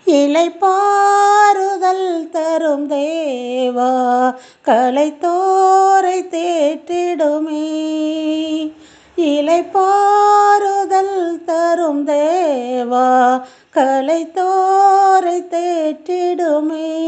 இளைப்பாறுதல் தரும் தேவா களைத்தோரை தேற்றிடுமே. இளைப்பாறுதல் தரும் தேவா களைத்தோரை தேற்றிடுமே.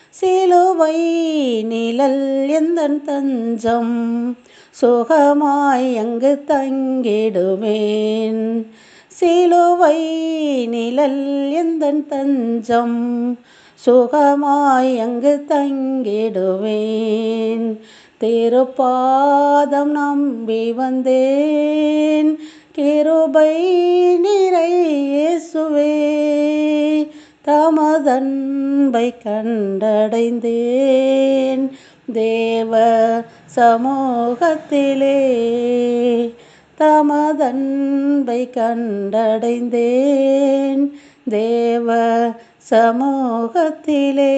சிலுவை நிழல் எந்தன் தஞ்சம் சுகமாய் அங்கு தங்கிடுவேன். சிலுவை நிழல் எந்தன் தஞ்சம் சுகமாய் அங்கு தங்கிடுவேன். திருப்பாதம் நம்பி வந்தேன் கிருபை நிறை இயேசுவே. தமதன்பை கண்டடைந்தேன் தேவ சமூகத்திலே. தமதன்பை கண்டடைந்தேன் தேவ சமூகத்திலே.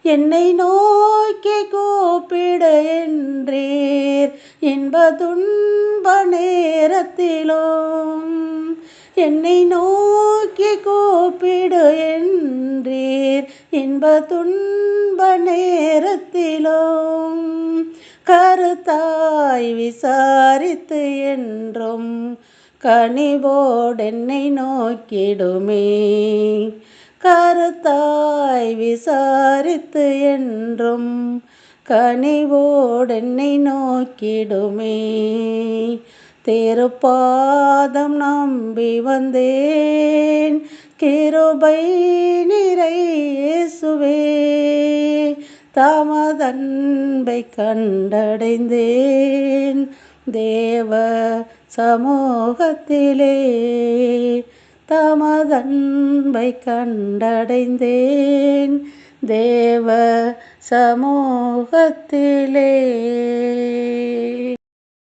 என்னை நோக்கி கூப்பிடு என்றீர் இன்ப துன்ப நேரத்திலும். என்னை நோக்கி கூப்பிடு என்றீர் இன்ப துன்ப நேரத்திலும். கருத்தாய் விசாரித்து என்றும் கனிவோடென்னை நோக்கிடுமே. கருத்தாய் விசாரித்து என்றும் கனிவோடென்னை நோக்கிடுமே. திருப்பாதம் நம்பி வந்தேன் கிருபை நிறை இயேசுவே. தமதன்பை கண்டடைந்தேன் தேவ சமூகத்திலே. தமதன்பை கண்டடைந்தேன் தேவ சமூகத்திலே.